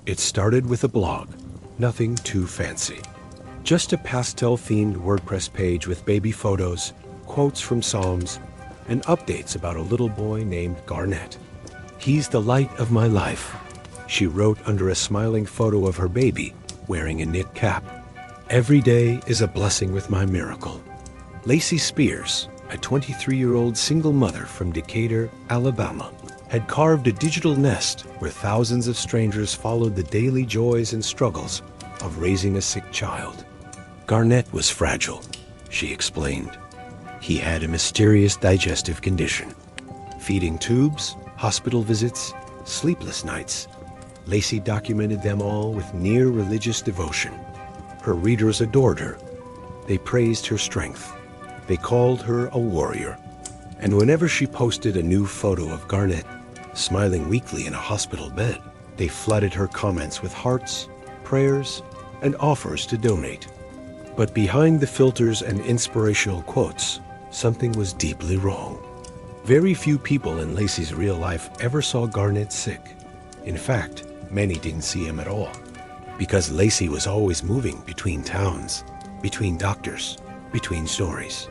It started with a blog, nothing too fancy. Just a pastel-themed WordPress page with baby photos, quotes from Psalms, and updates about a little boy named Garnett. "He's the light of my life," she wrote under a smiling photo of her baby wearing a knit cap. "Every day is a blessing with my miracle." Lacey Spears, a 23-year-old single mother from Decatur, Alabama, had carved a digital nest where thousands of strangers followed the daily joys and struggles of raising a sick child. Garnett was fragile, she explained. He had a mysterious digestive condition. Feeding tubes, hospital visits, sleepless nights. Lacey documented them all with near religious devotion. Her readers adored her. They praised her strength. They called her a warrior. And whenever she posted a new photo of Garnett, smiling weakly in a hospital bed, they flooded her comments with hearts, prayers, and offers to donate. But behind the filters and inspirational quotes, something was deeply wrong. Very few people in Lacey's real life ever saw Garnett sick. In fact, many didn't see him at all, because Lacey was always moving between towns, between doctors, between stories.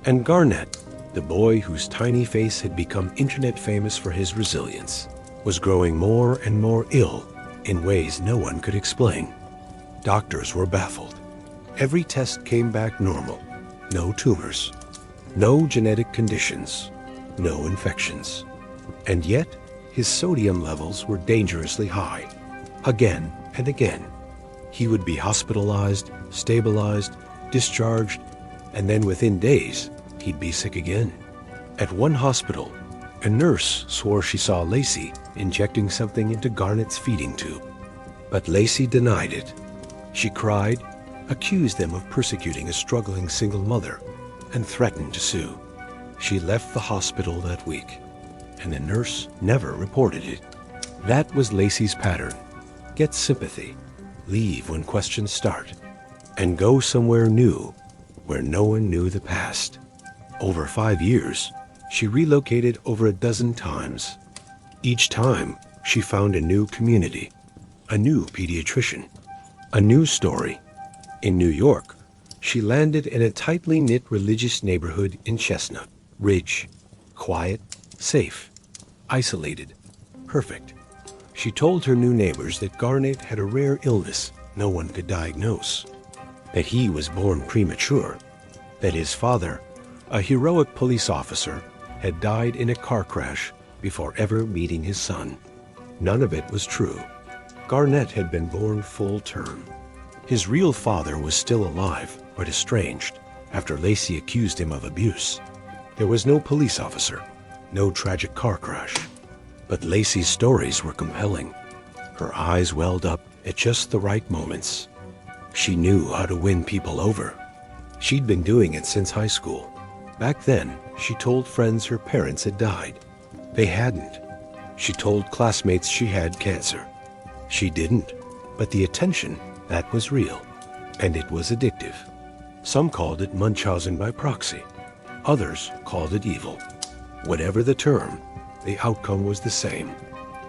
And Garnett, the boy whose tiny face had become internet famous for his resilience, was growing more and more ill in ways no one could explain. Doctors were baffled. Every test came back normal. No tumors, no genetic conditions, no infections. And yet, his sodium levels were dangerously high. Again and again. He would be hospitalized, stabilized, discharged, and then within days, he'd be sick again. At one hospital, a nurse swore she saw Lacey injecting something into Garnett's feeding tube. But Lacey denied it. She cried, accused them of persecuting a struggling single mother, and threatened to sue. She left the hospital that week, and the nurse never reported it. That was Lacey's pattern. Get sympathy, leave when questions start, and go somewhere new where no one knew the past. Over 5 years, she relocated over a dozen times. Each time, she found a new community, a new pediatrician, a new story. In New York, she landed in a tightly knit religious neighborhood in Chestnut Ridge. Quiet, safe, isolated, perfect. She told her new neighbors that Garnett had a rare illness no one could diagnose, that he was born premature, that his father, a heroic police officer, had died in a car crash before ever meeting his son. None of it was true. Garnett had been born full term. His real father was still alive, but estranged, after Lacey accused him of abuse. There was no police officer, no tragic car crash. But Lacey's stories were compelling. Her eyes welled up at just the right moments. She knew how to win people over. She'd been doing it since high school. Back then, she told friends her parents had died. They hadn't. She told classmates she had cancer. She didn't. But the attention, that was real. And it was addictive. Some called it Munchausen by proxy. Others called it evil. Whatever the term, the outcome was the same.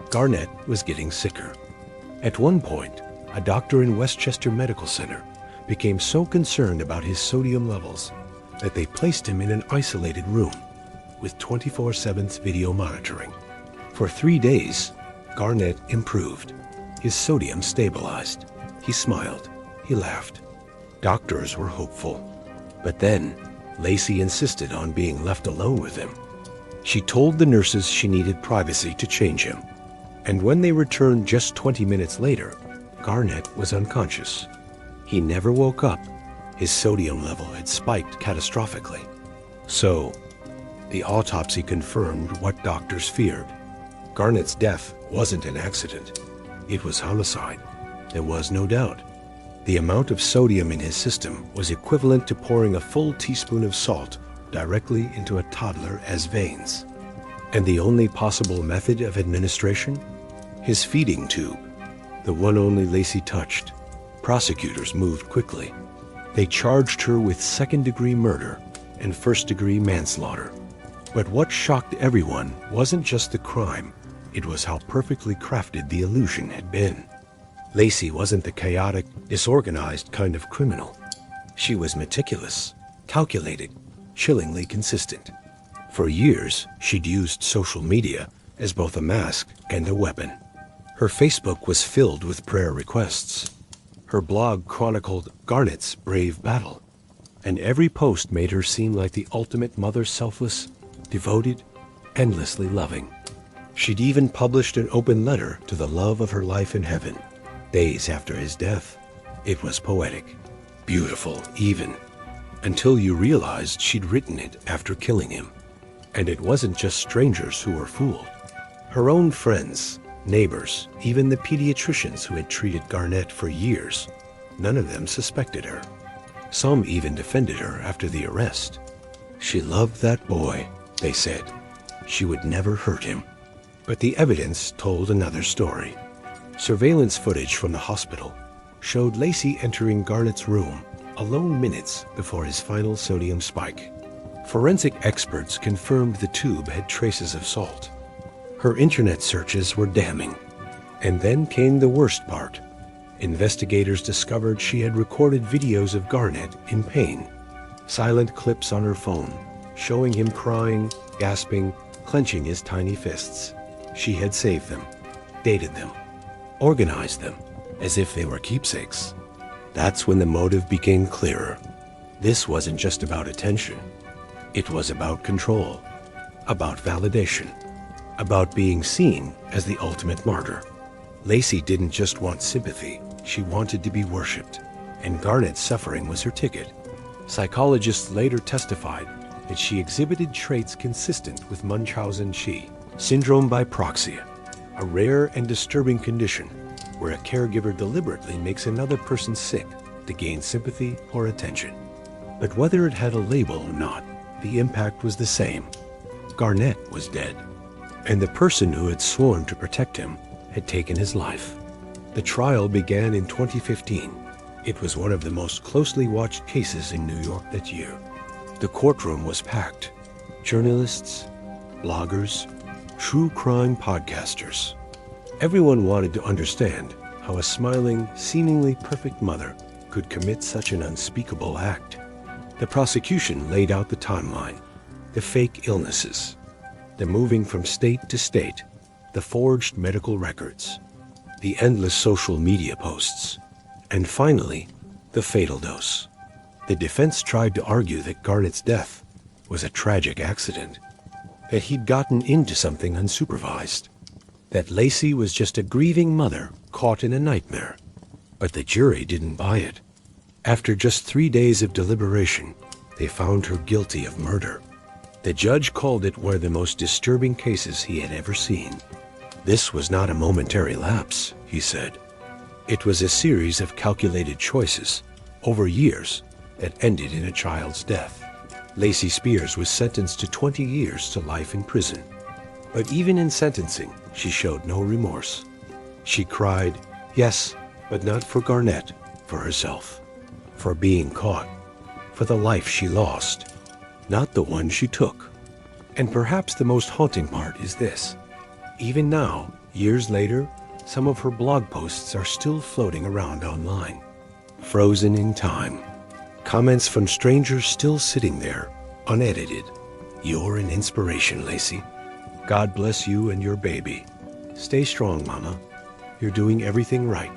Garnett was getting sicker. At one point, a doctor in Westchester Medical Center became so concerned about his sodium levels that they placed him in an isolated room with 24/7 video monitoring. For 3 days, Garnett improved. His sodium stabilized. He smiled. He laughed. Doctors were hopeful. But then, Lacey insisted on being left alone with him. She told the nurses she needed privacy to change him. And when they returned just 20 minutes later, Garnett was unconscious. He never woke up. His sodium level had spiked catastrophically. So, the autopsy confirmed what doctors feared. Garnett's death wasn't an accident. It was homicide. There was no doubt. The amount of sodium in his system was equivalent to pouring a full teaspoon of salt directly into a toddler as veins. And the only possible method of administration? His feeding tube, the one only Lacey touched. Prosecutors moved quickly. They charged her with second-degree murder and first-degree manslaughter. But what shocked everyone wasn't just the crime, it was how perfectly crafted the illusion had been. Lacey wasn't the chaotic, disorganized kind of criminal. She was meticulous, calculated, chillingly consistent. For years, she'd used social media as both a mask and a weapon. Her Facebook was filled with prayer requests. Her blog chronicled Garnett's brave battle. And every post made her seem like the ultimate mother, selfless, devoted, endlessly loving. She'd even published an open letter to the love of her life in heaven, days after his death. It was poetic, beautiful even, until you realized she'd written it after killing him. And it wasn't just strangers who were fooled. Her own friends, neighbors, even the pediatricians who had treated Garnett for years, none of them suspected her. Some even defended her after the arrest. She loved that boy, they said. She would never hurt him. But the evidence told another story. Surveillance footage from the hospital showed Lacey entering Garnett's room alone minutes before his final sodium spike. Forensic experts confirmed the tube had traces of salt. Her internet searches were damning. And then came the worst part. Investigators discovered she had recorded videos of Garnett in pain. Silent clips on her phone, showing him crying, gasping, clenching his tiny fists. She had saved them, dated them, organized them, as if they were keepsakes. That's when the motive became clearer. This wasn't just about attention. It was about control, about validation, about being seen as the ultimate martyr. Lacey didn't just want sympathy, she wanted to be worshipped, and Garnett's suffering was her ticket. Psychologists later testified that she exhibited traits consistent with Munchausen-Schee syndrome by proxy, a rare and disturbing condition where a caregiver deliberately makes another person sick to gain sympathy or attention. But whether it had a label or not, the impact was the same. Garnett was dead, and the person who had sworn to protect him had taken his life. The trial began in 2015. It was one of the most closely watched cases in New York that year. The courtroom was packed. Journalists, bloggers, true crime podcasters. Everyone wanted to understand how a smiling, seemingly perfect mother could commit such an unspeakable act. The prosecution laid out the timeline, the fake illnesses, the moving from state to state, the forged medical records, the endless social media posts, and finally, the fatal dose. The defense tried to argue that Garnett's death was a tragic accident, that he'd gotten into something unsupervised, that Lacey was just a grieving mother caught in a nightmare. But the jury didn't buy it. After just 3 days of deliberation, they found her guilty of murder. The judge called it one of the most disturbing cases he had ever seen. This was not a momentary lapse, he said. It was a series of calculated choices over years that ended in a child's death. Lacey Spears was sentenced to 20 years to life in prison. But even in sentencing, she showed no remorse. She cried, yes, but not for Garnett, for herself, for being caught, for the life she lost, not the one she took. And perhaps the most haunting part is this. Even now, years later, some of her blog posts are still floating around online, frozen in time. Comments from strangers still sitting there, unedited. You're an inspiration, Lacey. God bless you and your baby. Stay strong, Mama. You're doing everything right.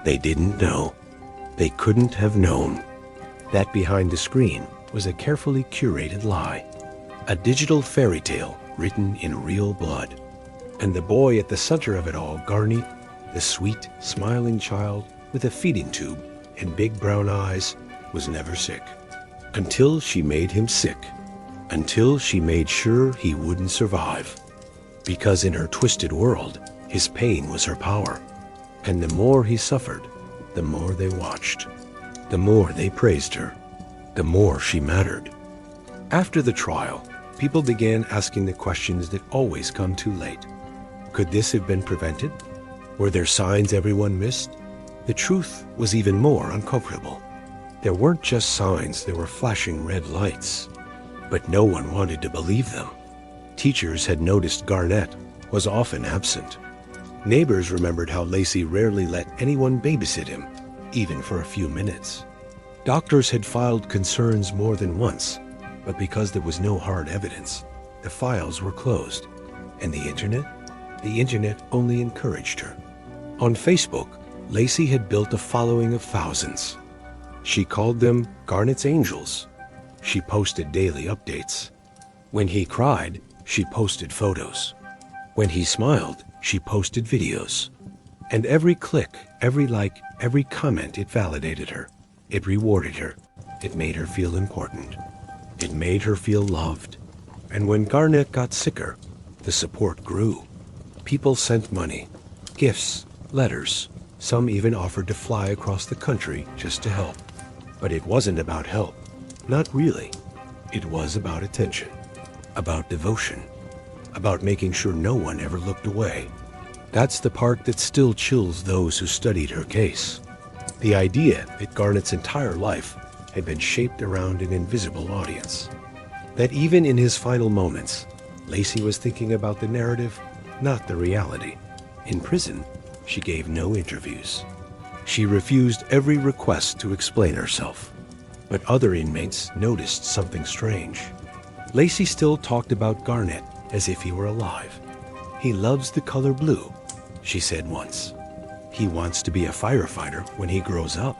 They didn't know. They couldn't have known. That behind the screen was a carefully curated lie, a digital fairy tale written in real blood. And the boy at the center of it all, Garnett, the sweet, smiling child with a feeding tube and big brown eyes, was never sick. Until she made him sick. Until she made sure he wouldn't survive. Because in her twisted world, his pain was her power. And the more he suffered, the more they watched. The more they praised her. The more she mattered. After the trial, people began asking the questions that always come too late. Could this have been prevented? Were there signs everyone missed? The truth was even more uncomfortable. There weren't just signs, there were flashing red lights. But no one wanted to believe them. Teachers had noticed Garnett was often absent. Neighbors remembered how Lacey rarely let anyone babysit him, even for a few minutes. Doctors had filed concerns more than once, but because there was no hard evidence, the files were closed. And the internet? The internet only encouraged her. On Facebook, Lacey had built a following of thousands. She called them Garnett's Angels. She posted daily updates. When he cried, she posted photos. When he smiled, she posted videos. And every click, every like, every comment, it validated her. It rewarded her. It made her feel important. It made her feel loved. And when Garnett got sicker, the support grew. People sent money, gifts, letters. Some even offered to fly across the country just to help. But it wasn't about help. Not really. It was about attention, about devotion, about making sure no one ever looked away. That's the part that still chills those who studied her case. The idea that Garnett's entire life had been shaped around an invisible audience. That even in his final moments, Lacey was thinking about the narrative, not the reality. In prison, she gave no interviews. She refused every request to explain herself. But other inmates noticed something strange. Lacey still talked about Garnett as if he were alive. "He loves the color blue," she said once. "He wants to be a firefighter when he grows up."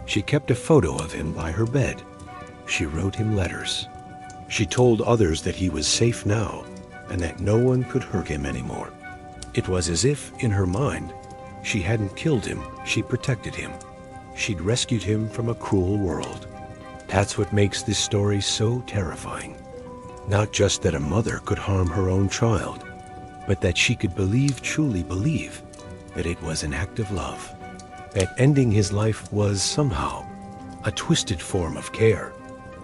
She kept a photo of him by her bed. She wrote him letters. She told others that he was safe now and that no one could hurt him anymore. It was as if, in her mind, she hadn't killed him, she protected him. She'd rescued him from a cruel world. That's what makes this story so terrifying. Not just that a mother could harm her own child, but that she could truly believe, that it was an act of love. That ending his life was somehow a twisted form of care.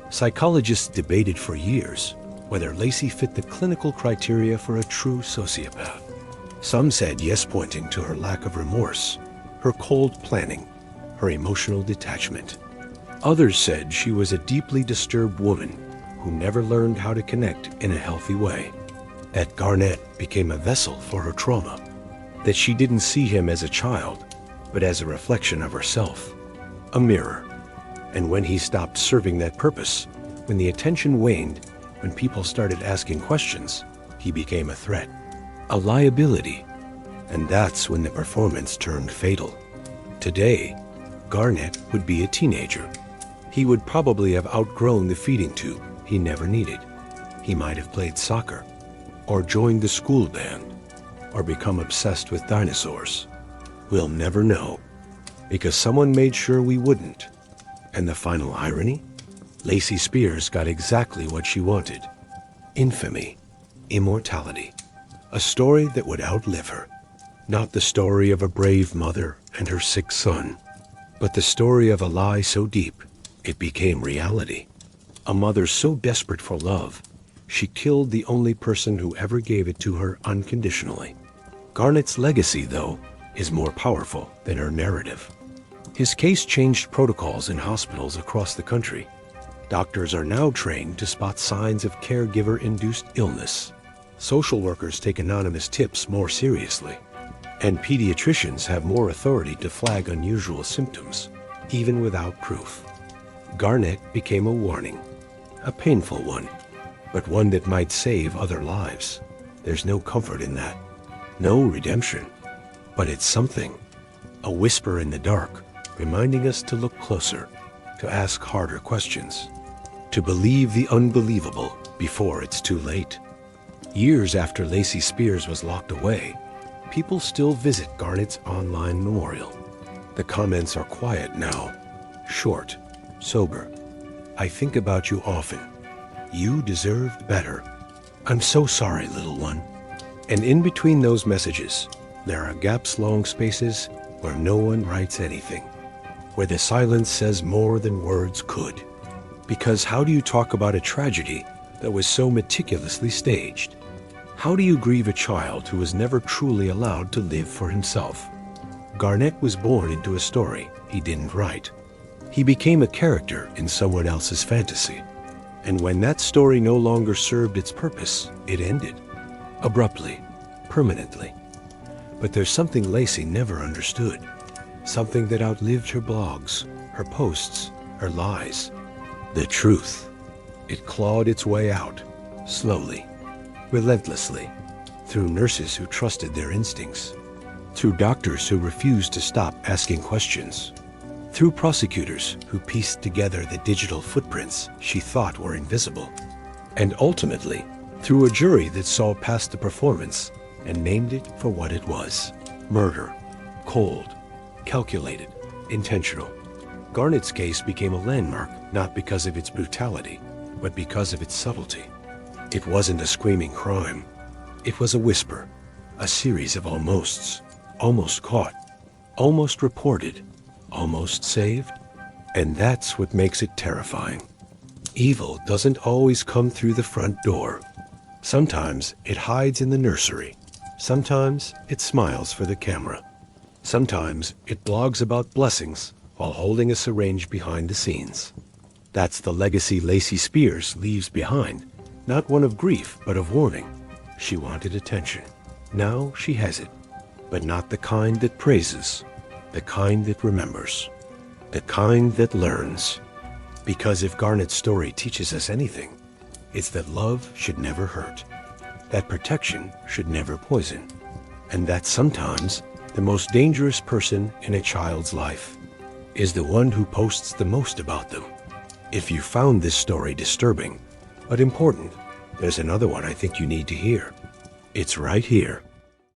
Psychologists debated for years whether Lacey fit the clinical criteria for a true sociopath. Some said yes, pointing to her lack of remorse, her cold planning, her emotional detachment. Others said she was a deeply disturbed woman who never learned how to connect in a healthy way. That Garnett became a vessel for her trauma. That she didn't see him as a child, but as a reflection of herself, a mirror. And when he stopped serving that purpose, when the attention waned, when people started asking questions, he became a threat, a liability. And that's when the performance turned fatal. Today, Garnett would be a teenager. He would probably have outgrown the feeding tube he never needed. He might have played soccer, or joined the school band, or become obsessed with dinosaurs. We'll never know, because someone made sure we wouldn't. And the final irony? Lacey Spears got exactly what she wanted. Infamy, immortality, a story that would outlive her. Not the story of a brave mother and her sick son, but the story of a lie so deep it became reality. A mother so desperate for love, she killed the only person who ever gave it to her unconditionally. Garnett's legacy, though, is more powerful than her narrative. His case changed protocols in hospitals across the country. Doctors are now trained to spot signs of caregiver-induced illness. Social workers take anonymous tips more seriously. And pediatricians have more authority to flag unusual symptoms, even without proof. Garnett became a warning, a painful one, but one that might save other lives. There's no comfort in that, no redemption, but it's something, a whisper in the dark, reminding us to look closer, to ask harder questions, to believe the unbelievable before it's too late. Years after Lacey Spears was locked away, people still visit Garnett's online memorial. The comments are quiet now, short, sober. "I think about you often. You deserved better. I'm so sorry, little one." And in between those messages, there are gaps-long spaces where no one writes anything, where the silence says more than words could. Because how do you talk about a tragedy that was so meticulously staged? How do you grieve a child who was never truly allowed to live for himself? Garnett was born into a story he didn't write. He became a character in someone else's fantasy. And when that story no longer served its purpose, it ended. Abruptly, permanently. But there's something Lacey never understood. Something that outlived her blogs, her posts, her lies. The truth. It clawed its way out, slowly, relentlessly, through nurses who trusted their instincts, through doctors who refused to stop asking questions, through prosecutors who pieced together the digital footprints she thought were invisible, and ultimately, through a jury that saw past the performance and named it for what it was: murder, cold, calculated, intentional. Garnett's case became a landmark not because of its brutality, but because of its subtlety. It wasn't a screaming crime. It was a whisper, a series of almosts. Almost caught, almost reported, almost saved. And that's what makes it terrifying. Evil doesn't always come through the front door. Sometimes it hides in the nursery. Sometimes it smiles for the camera. Sometimes it blogs about blessings while holding a syringe behind the scenes. That's the legacy Lacey Spears leaves behind, not one of grief, but of warning. She wanted attention. Now she has it, but not the kind that praises, the kind that remembers, the kind that learns. Because if Garnett's story teaches us anything, it's that love should never hurt, that protection should never poison, and that sometimes the most dangerous person in a child's life is the one who posts the most about them. If you found this story disturbing, but important, there's another one I think you need to hear. It's right here.